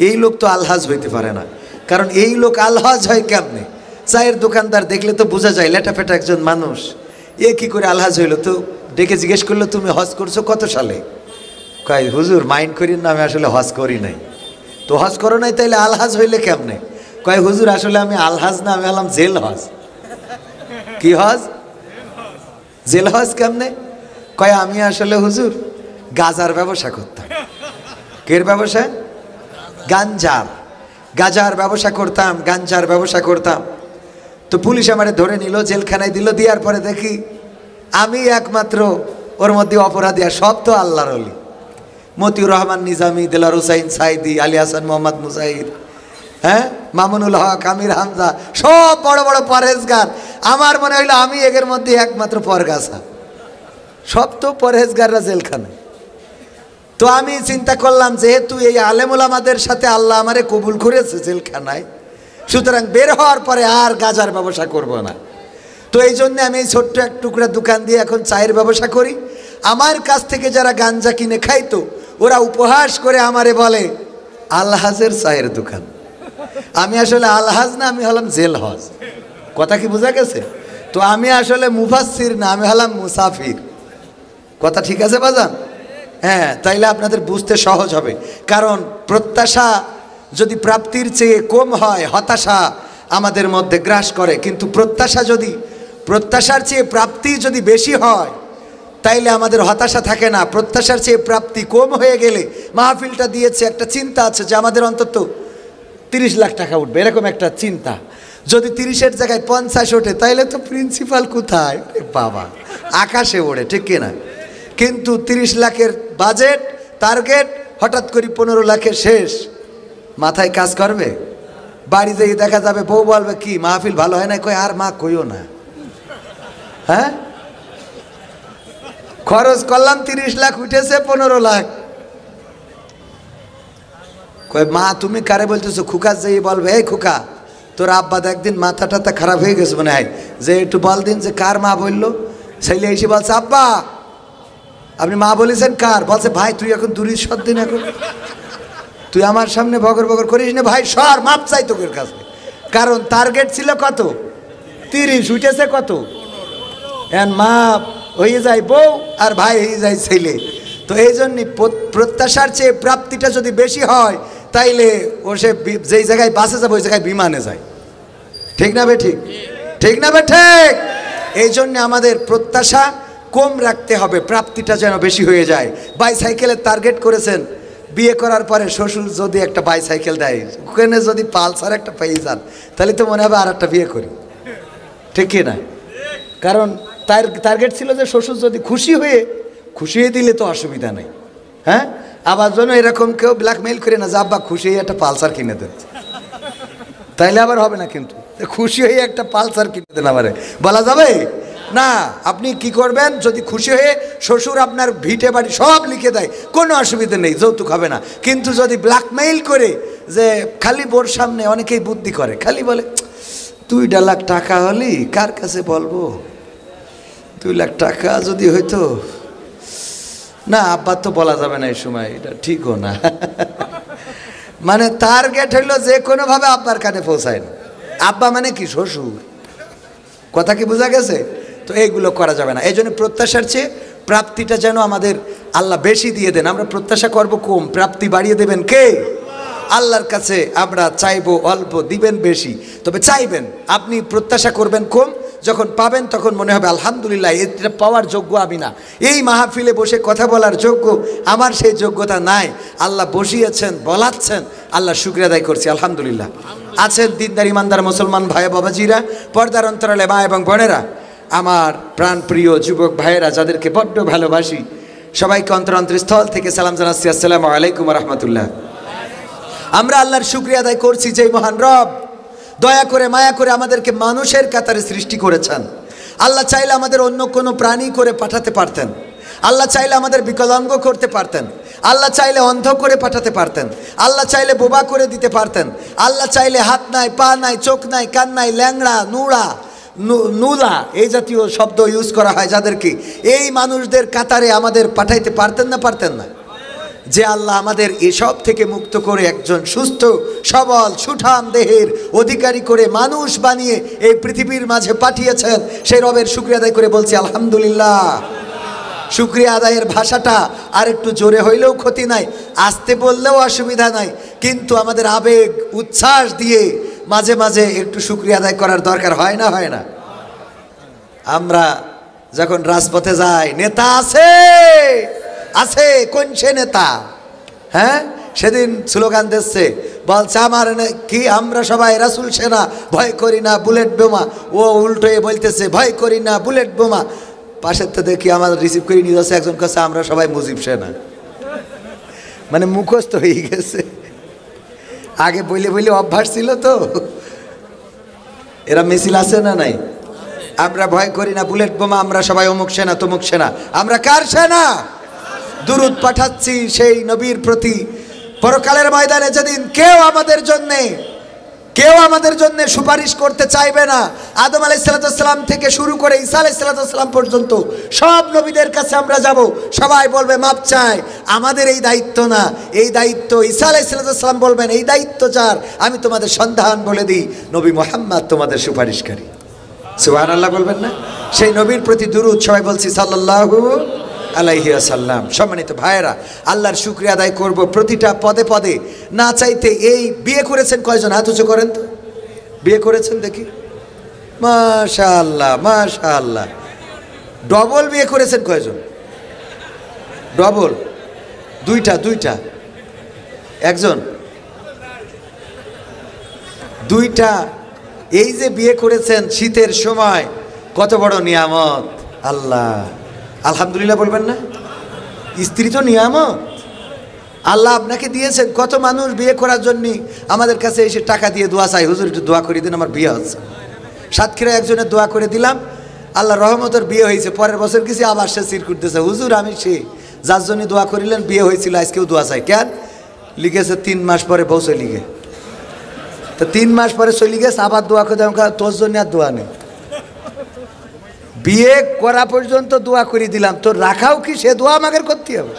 এই লোক তো আলহাজ হইতে পারে না। কারণ এই লোক আলহাজ হয় কেমনে? চায়ের দোকানদার দেখলে তো বোঝা যায় লেটাফেটা একজন মানুষ, এ কি করে আলহাজ হইলো? তো ডেকে জিজ্ঞেস করলো, তুমি হজ করছো কত সালে? কয় হুজুর মাইন্ড করির না, আমি আসলে হজ করি নাই। তো হজ করো নাই, তাইলে আলহাজ হইলে কেমনে? কয় হুজুর আসলে আমি আলহাজ না, আমি হলাম জেল হজ। কি হজ? জেল হজ কেমনে? কয় আমি আসলে হুজুর গাজার ব্যবসা করতাম। কের ব্যবসা? গাজার ব্যবসা করতাম, গাঞ্জার ব্যবসা করতাম। তো পুলিশ আমারে ধরে নিল, জেলখানায় দিল। দেওয়ার পরে দেখি আমি একমাত্র ওর মধ্যে অপরাধী, আর সব তো আল্লাহর ওলি। মতিউর রহমান নিজামী, দেলার হুসাইন সাইদি, আলী হাসান মোহাম্মদ মুজাহিদ, হ্যাঁ, মামুনুল হক, আমির হামজা, সব বড় বড় পরহেজগার। আমার মনে হইলো আমি এর মধ্যে একমাত্র পরগাছা, সব তো পরহেজগাররা জেলখানায়। তো আমি চিন্তা করলাম, যেহেতু এই আলেম ওলামাদের সাথে আল্লাহ আমারে কবুল করেছে জেলখানায়, সুতরাং বের হওয়ার পরে আর গাজার ব্যবসা করব না। তো এই জন্য আমি এই ছোট্ট এক টুকরা দোকান দিয়ে এখন চায়ের ব্যবসা করি। আমার কাছ থেকে যারা গাঞ্জা কিনে খাইতো, ওরা উপহাস করে আমারে বলে আলহাজের চায়ের দোকান। আমি আসলে আলহাজ না, আমি হলাম জেল হজ। কথা কি বোঝা গেছে? তো আমি আসলে মুফাসসির না, আমি হলাম মুসাফির। কথা ঠিক আছে বাজান? হ্যাঁ, তাইলে আপনাদের বুঝতে সহজ হবে। কারণ প্রত্যাশা যদি প্রাপ্তির চেয়ে কম হয়, হতাশা আমাদের মধ্যে গ্রাস করে। কিন্তু প্রত্যাশার চেয়ে প্রাপ্তি যদি বেশি হয়, তাইলে আমাদের হতাশা থাকে না। প্রত্যাশার চেয়ে প্রাপ্তি কম হয়ে গেলে মাহফিলটা দিয়েছে, একটা চিন্তা আছে যে আমাদের অন্তত 30 লাখ টাকা উঠবে, এরকম একটা চিন্তা। যদি 30-এর জায়গায় 50 ওঠে তাইলে তো প্রিন্সিপাল কোথায় বাবা, আকাশে ওড়ে, ঠিক কিনা? কিন্তু 30 লাখের বাজেট টার্গেট, হঠাৎ করে 15 লাখে শেষ, মাথায় কাজ করবে? বাড়ি যেয়ে দেখা যাবে বউ বলবে কি মাহফিল ভালো হয় না, কই আর মা কইও না। হ্যাঁ, খরচ করলাম 30 লাখ, উঠেছে 15 লাখ। কই মা তুমি কারে বলতেছো? খুকা যেই বলবে এই খুকা তোর আব্বা একদিন মাথা টাথা খারাপ হয়ে গেছে মনে হয়, যে একটু বল দিন যে কার মা বললো। ছেলে এসে বলছে আব্বা আপনি মা বলেছেন কার? বলছে ভাই তুই এখন দূরের সদ দিন, এখন তুই আমার সামনে বগর বগর করিস না ভাই, সর মাপ চাই তোকের কাছে। কারণ টার্গেট ছিল কত? 30, উঠেছে কত? এখন মা হয়ে যায় বউ আর ভাই হয়ে যায় ছেলে। তো এই জন্যই প্রত্যাশার চেয়ে প্রাপ্তিটা যদি বেশি হয় তাইলে ও সে যেই জায়গায় বাসে যাবে ওই জায়গায় বিমানে যায়। ঠিক না বে ঠিক? ঠিক না বে ঠিক? এই জন্যে আমাদের প্রত্যাশা কম রাখতে হবে, প্রাপ্তিটা যেন বেশি হয়ে যায়। বাইসাইকেলের টার্গেট করেছেন, বিয়ে করার পরে শ্বশুর যদি একটা বাইসাইকেল দেয়, ওখানে যদি পালসার একটা পেয়ে যান তাহলে তো মনে হবে আর একটা বিয়ে করি, ঠিক কি না? কারণ তার টার্গেট ছিল যে শ্বশুর যদি খুশি হয়ে দিলে তো অসুবিধা নেই। হ্যাঁ, আবার যেন এরকম কেউ ব্ল্যাকমেইল করে না যে আব্বা খুশি হয়ে একটা পালসার কিনে দেন, তাইলে আবার হবে না। কিন্তু খুশি হয়ে একটা পালসার কিনে দেন আমারে বলা যাবে না। আপনি কি করবেন, যদি খুশি হয়ে শ্বশুর আপনার ভিটে বাড়ি সব লিখে দেয় কোনো অসুবিধা নেই, যৌতুক হবে না। কিন্তু যদি ব্ল্যাকমেইল করে, যে খালি বোর সামনে অনেকেই বুদ্ধি করে, খালি বলে 2 লাখ টাকা হলি কার কাছে বলবো, 2 লাখ টাকা যদি হইতো না, আব্বার তো বলা যাবে না এই সময়, এটা ঠিকও না। মানে টার্গেট হইলো যে কোনোভাবে আব্বার কানে পৌঁছায় না। আব্বা মানে কি? শ্বশুর। কথা কি বোঝা গেছে? তো এইগুলো করা যাবে না। এই জন্য প্রত্যাশার চেয়ে প্রাপ্তিটা যেন আমাদের আল্লাহ বেশি দিয়ে দেন। আমরা প্রত্যাশা করব কম, প্রাপ্তি বাড়িয়ে দেবেন কে? আল্লাহর কাছে আমরা চাইবো অল্প, দিবেন বেশি। তবে চাইবেন, আপনি প্রত্যাশা করবেন কম, যখন পাবেন তখন মনে হবে আলহামদুলিল্লাহ এটা পাওয়ার যোগ্য আমি না, এই মাহফিলে বসে কথা বলার যোগ্য আমার সেই যোগ্যতা নাই, আল্লাহ বসিয়েছেন, বলাচ্ছেন, আল্লাহ শুকরিয়া আদায় করছি আলহামদুলিল্লাহ। আছেন দিনদার ইমানদার মুসলমান ভাই বাবাজিরা, পর্দার অন্তরালে মা এবং বোনেরা, আমার প্রাণপ্রিয় যুবক ভাইয়েরা যাদেরকে বড্ড ভালোবাসি, সবাইকে অন্তরস্থল থেকে সালাম জানাচ্ছি, আসসালামু আলাইকুম রহমতুল্লাহ। আমরা আল্লাহর শুকরিয়া আদায় করছি যে মহান রব দয়া করে মায়া করে আমাদেরকে মানুষের কাতারে সৃষ্টি করেছেন। আল্লাহ চাইলে আমাদের অন্য কোনো প্রাণী করে পাঠাতে পারতেন, আল্লাহ চাইলে আমাদের বিকলাঙ্গ করতে পারতেন, আল্লাহ চাইলে অন্ধ করে পাঠাতে পারতেন, আল্লাহ চাইলে বোবা করে দিতে পারতেন, আল্লাহ চাইলে হাত নাই, পা নাই, চোখ নাই, কান নাই, ল্যাংড়া, নুলা এই জাতীয় শব্দ ইউজ করা হয় যাদেরকে, এই মানুষদের কাতারে আমাদের পাঠাইতে পারতেন না? পারতেন না? যে আল্লাহ আমাদের এসব থেকে মুক্ত করে একজন সুস্থ সবল সুঠাম দেহের অধিকারী করে মানুষ বানিয়ে এই পৃথিবীর মাঝে পাঠিয়েছেন, সেই রবের শুকরিয়া আদায় করে বলছি আলহামদুলিল্লাহ। শুকরিয়া আদায়ের ভাষাটা আর একটু জোরে হইলেও ক্ষতি নাই, আস্তে বললেও অসুবিধা নাই, কিন্তু আমাদের আবেগ উচ্ছ্বাস দিয়ে মাঝে মাঝে একটু শুকরিয়া আদায় করার দরকার হয় না? হয় না? আমরা যখন রাজপথে যাই, নেতা আছে কোন সে নেতা? হ্যাঁ, সেদিন স্লোগান দিচ্ছে, বলছে আমার কি আমরা সবাই রাসূল সেনা, ভয় করি না বুলেট বোমা। ও উল্টো বলতেছে ভয় করি না বুলেট বোমা। পাশের তো দেখি আমার রিসিভ করে নিয়ে যাচ্ছে একজন কাছে, আমরা সবাই মুজিব সেনা। মানে মুখস্থ হয়ে গেছে, আগে বলে বলে অভ্যাস ছিল তো। এরা মিছিল আছে না নাই? আমরা ভয় করি না বুলেট বোমা, আমরা সবাই অমুক সেনা তমুক সেনা। আমরা কার সেনা? দুরুদ পাঠাচ্ছি সেই নবীর প্রতি, পরকালের ময়দানে যেদিন কেউ আমাদের জন্য সুপারিশ করতে চাইবে না। আদম আলাইহিস সালাম থেকে শুরু করে ঈসা আলাইহিস সালাম পর্যন্ত সব নবীদের কাছে আমরা যাব, সবাই বলবে মাপ চাই, আমাদের এই দায়িত্ব না, এই দায়িত্ব ঈসা আলাইহিস সালাম বলবেন এই দায়িত্ব যার, আমি তোমাদের সন্ধান বলে দিই, নবী মুহাম্মদ তোমাদের সুপারিশকারী। সুবহানাল্লাহ বলবেন না? সেই নবীর প্রতি দুরূদ সবাই বলছি সাল্লাল্লাহু আলাইহি ওয়াসাল্লাম। সম্মানিত ভাইয়েরা, আল্লাহর শুকরিয়া আদায় করব প্রতিটা পদে পদে, না চাইতে। এই বিয়ে করেছেন কয়জন? হাত উঁচু করেন তো। বিয়ে করেছেন দেখি, মাশাআল্লাহ মাশাআল্লাহ। ডবল বিয়ে করেছেন কয়জন? ডবল, দুইটা একজন, দুইটা। এই যে বিয়ে করেছেন শীতের সময়, কত বড় নিয়ামত। আল্লাহ আলহামদুলিল্লাহ বলবেন না? স্ত্রী তো নিয়ামত আল্লাহ আপনাকে দিয়েছেন। কত মানুষ বিয়ে করার জন্য আমাদের কাছে এসে টাকা দিয়ে দোয়া চাই, হুজুর একটু দোয়া করে দিন, আমার বিয়ে হচ্ছে। সাতক্ষীরা একজনের দোয়া করে দিলাম, আল্লাহ রহমতের বিয়ে হয়েছে। পরের বছর কিছু আবার সে চির করতেছে, হুজুর আমি সে যার জন্য দোয়া করিলেন বিয়ে হয়েছিল, আজকেও দোয়া চাই। কেন লিখেছে 3 মাস পরে বউ চলে গে, তো 3 মাস পরে চলে গেছে, আবার দোয়া করে তোর জন্য আর দোয়া নেই। বিয়ে করা পর্যন্ত দোয়া করে দিলাম, তোর রাখাও কি সে দোয়া আমাকে করতে হবে?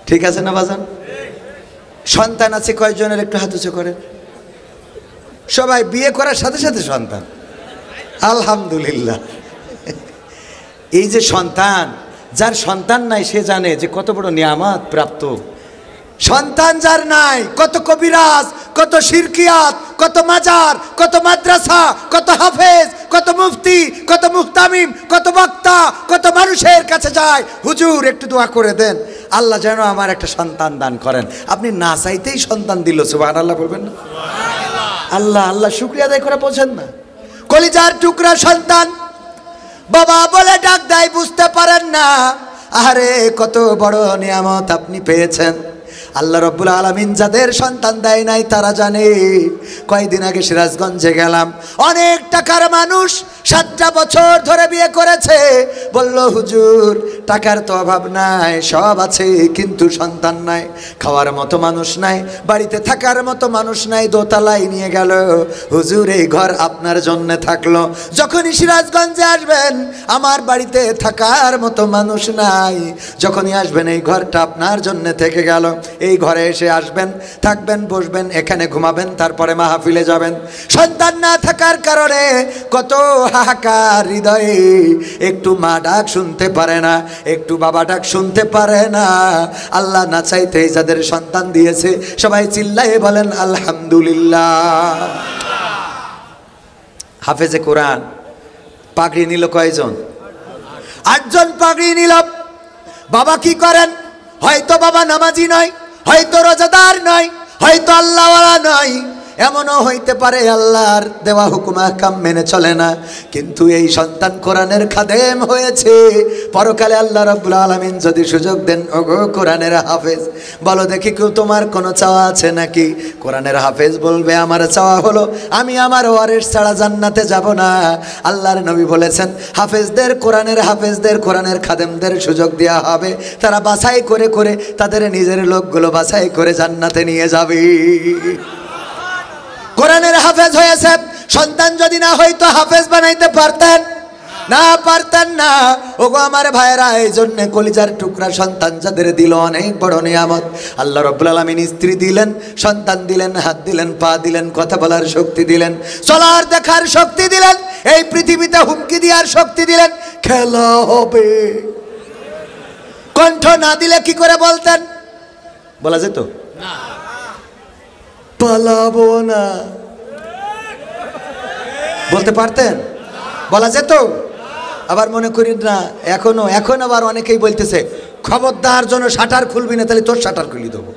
ঠিক আছে না বাজান? সন্তান আছে কয়জনের একটু হাত উঁচু করেন। সবাই বিয়ে করার সাথে সাথে সন্তান, আলহামদুলিল্লাহ। এই যে সন্তান, যার সন্তান নাই সে জানে যে কত বড় নিয়ামত প্রাপ্ত। সন্তান যার নাই, কত কবিরাজ, কত শিরকিয়াত, কত মাজার, কত মাদ্রাসা, কত হাফেজ, কত মুফতি, কত মুহতামিম, কত বক্তা, কত মানুষের কাছে যায়, হুজুর একটু দোয়া করে দেন, আল্লাহ যেন আমার একটা সন্তান দান করেন। আপনি না চাইতেই সন্তান দিল, সুবহানাল্লাহ বলবেন না? আল্লাহ আল্লাহ শুকরিয়া আদায় করে বোঝেন না? কলিজার টুকরা সন্তান বাবা বলে ডাক দেয়, বুঝতে পারেন না। আরে কত বড় নিয়ামত আপনি পেয়েছেন। আল্লাহ রব্বুল আলামিন যাদের সন্তান দেয় নাই তারা জানে। কয়েকদিন আগে সিরাজগঞ্জে গেলাম, অনেক টাকার মানুষ 7টা বছর ধরে বিয়ে করেছে। বলল হুজুর টাকার তো অভাব নাই, সব আছে, কিন্তু সন্তান নাই, খাওয়ার মতো মানুষ নাই, বাড়িতে থাকার মতো মানুষ নাই। দোতলায় নিয়ে গেল, হুজুর এই ঘর আপনার জন্য থাকলো। যখনই সিরাজগঞ্জে আসবেন আমার বাড়িতে থাকার মতো মানুষ নাই, যখনই আসবেন এই ঘরটা আপনার জন্য থেকে গেল। এই ঘরে এসে আসবেন, থাকবেন, বসবেন, এখানে ঘুমাবেন, তারপরে মাহফিলে যাবেন। সন্তান না থাকার কারণে কত হাহাকার হৃদয়ে, একটু মা ডাক শুনতে পারে না, একটু বাবা ডাক শুনতে পারে না। আল্লাহ না চাইতেই যাদের সন্তান দিয়েছে সবাই চিল্লায়ে বলেন আলহামদুলিল্লাহ। হাফেজে কোরআন পাগড়ি নিল কয়জন? 8 জন পাগড়ি নিল। বাবা কি করেন? হয়তো বাবা নামাজি নয়, হয়তো রোজাদার নয়, হয়তো আল্লাহওয়ালা নয়, এমনও হইতে পারে আল্লাহর দেওয়া হুকুম আহকাম মেনে চলে না, কিন্তু এই সন্তান কোরআনের খাদেম হয়েছে। পরকালে আল্লাহ রাব্বুল আলামিন যদি সুযোগ দেন, ওগো কোরআনের হাফেজ, বলো দেখি কেউ তোমার কোনো চাওয়া আছে নাকি? কোরআনের হাফেজ বলবে আমার চাওয়া হলো আমি আমার ওয়ারিস ছাড়া জান্নাতে যাব না। আল্লাহর নবী বলেছেন হাফেজদের, কোরআনের হাফেজদের, কোরআনের খাদেমদের সুযোগ দেওয়া হবে, তারা বাছাই করে করে তাদের নিজের লোকগুলো বাছাই করে জান্নাতে নিয়ে যাবে। কোরআনের হাফেজ হয়েছে, সন্তান যদি না হইতো হাফেজ বানাইতে পারতেন না? পারতেন না। ওগো আমার ভাইরা, এই জন্য কলিজার টুকরা সন্তান যাদের দিল অনেক বড় নিয়ামত। আল্লাহ রাব্বুল আলামিন স্ত্রী দিলেন, সন্তান দিলেন, হাত দিলেন, পা দিলেন, কথা বলার শক্তি দিলেন, চলার দেখার শক্তি দিলেন, এই পৃথিবীতে হুমকি দেওয়ার শক্তি দিলেন। খেলা হবে, কণ্ঠ না দিলে কি করে বলতেন? বলা যেত না পালাবো না, বলতে পারতেন? বলা যেত? আবার মনে করি না এখন আবার অনেকেই বলতেছে খবরদার জন্য শাটার খুলবি না, তাহলে তোর শাটার খুলি দেবো।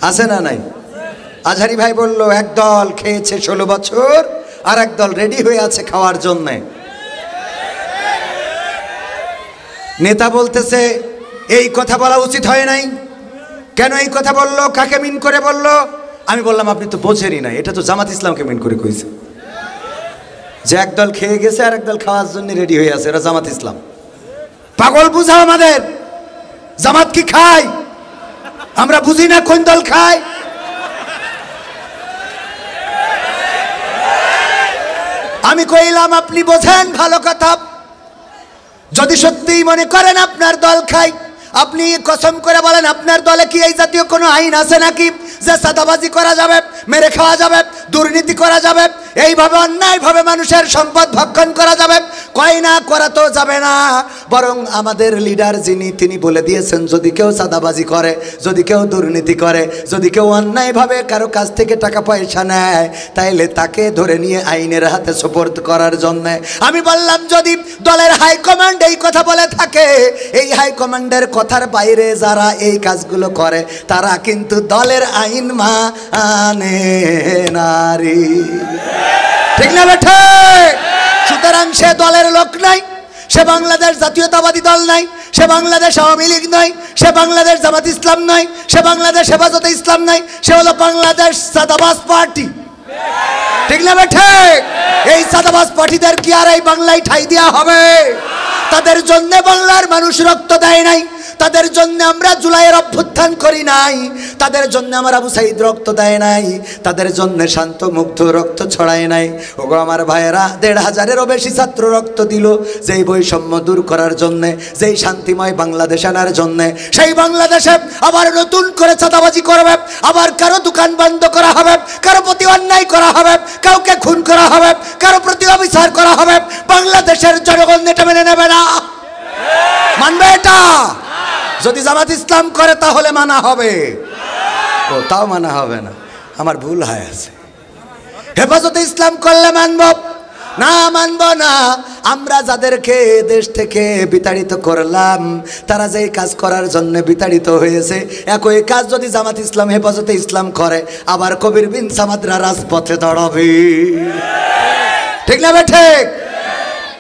আছে না নাই? আজহারি ভাই বলল একদল খেয়েছে 16 বছর, আর একদল রেডি হয়ে আছে খাওয়ার জন্যে। নেতা বলতেছে এই কথা বলা উচিত হয় নাই। কেন এই কথা বললো? কাকে মিন করে বললো? আমি বললাম আপনি তো বোঝেনই না, এটা তো জামাত ইসলামকে মিন করে কইছে, যে একদল খেয়ে গেছে আর একদল খাওয়ার জন্য রেডি হয়ে আছে, এরা জামাত ইসলাম। পাগল বুঝাও আমাদের। জামাত কি খায়? আমরা বুঝি না কোন দল খায়। আমি কইলাম আপনি বোঝেন ভালো কথা। যদি সত্যিই মনে করেন আপনার দল খায়, আপনি কসম করে বলেন আপনার দলে কি এই জাতীয় কোনো আইন আছে নাকি যে সাদাবাজি করা যাবে, মেরে খাওয়া যাবে, দুর্নীতি করা যাবে, এইভাবে অন্যায়ভাবে মানুষের সম্পদ ভক্ষণ করা যাবে? কয় না, করা তো যাবে না। বরং আমাদের লিডার যিনি, তিনি বলে দিয়েছেন যদি কেউ চাঁদাবাজি করে, যদি কেউ দুর্নীতি করে, যদি কেউ অন্যায়ভাবে কারো কাছ থেকে টাকা পয়সা নেয়, তাইলে তাকে ধরে নিয়ে আইনের হাতে সোপর্দ করার জন্য। আমি বললাম যদি দলের হাইকমান্ড এই কথা বলে থাকে, এই হাইকমান্ডের কথার বাইরে যারা এই কাজগুলো করে তারা কিন্তু দলের আইন মানে নারী, ঠিক না বেঠে? সুতরাং সে দলের লোক নাই, সে বাংলাদেশ জাতীয়তাবাদী দল নাই, সে বাংলাদেশ আওয়ামী লীগ নয়, সে বাংলাদেশ জামাত ইসলাম নয়, সে বাংলাদেশ হেফাজতে ইসলাম নয়, সে হলো বাংলাদেশ চাঁদাবাজ পার্টি, ঠিক না বেঠে? এই চাঁদাবাজ পার্টিদের কি আর এই বাংলায় ঠাঁই দেওয়া হবে? তাদের জন্য বাংলার মানুষ রক্ত দেয় নাই, তাদের জন্য আমরা জুলাইয়ের অভ্যুত্থান করি নাই, তাদের জন্য আমার আবু সাইদ রক্ত দেয় নাই, তাদের জন্য শান্ত মুগ্ধ রক্ত ছড়ায় নাই। ওগো আমার ভাইয়েরা, ১৫০০-এরও বেশি ছাত্র রক্ত দিল যেই বৈষম্য দূর করার জন্য, যেই শান্তিময় বাংলাদেশ আনার জন্য। সেই বাংলাদেশে আবার নতুন করে চাঁদাবাজি করবে, আবার কারো দোকান বন্ধ করা হবে, কারো প্রতি অন্যায় করা হবে, কাউকে খুন করা হবে, কারো প্রতি অবিচার করা হবে। বাংলাদেশের জনগণ এটা মেনে নেবে না। মানবে এটা? যদি জামাত ইসলাম করে তাহলে মানা হবে, ও তাও মানা হবে না, আমার ভুল হয় আছে। হেফাজতে ইসলাম করলে মানব না, মানব না। আমরা যাদেরকে দেশ থেকে বিতাড়িত করলাম, তারা যেই কাজ করার জন্য বিতাড়িত হয়েছে, একই কাজ যদি জামাত ইসলাম হেফাজতে ইসলাম করে, আবার কবির বিন সামাদরা রাজপথে দাঁড়াবে, ঠিক না বেঠে?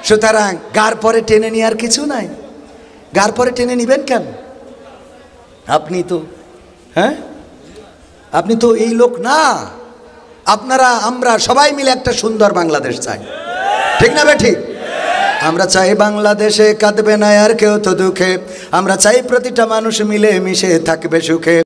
সুতরাং গার পরে টেনে নেওয়ার কিছু নাই। গার পরে টেনে নিবেন কেন? আপনি তো আপনি তো এই লোক না। আপনারা আমরা সবাই মিলে একটা সুন্দর বাংলাদেশ চাই, ঠিক না বেঠিক? আমরা চাই বাংলাদেশে কাঁদবে না আর কেউ তো দুঃখে, আমরা চাই প্রতিটা মানুষ মিলে মিশে থাকবে সুখে।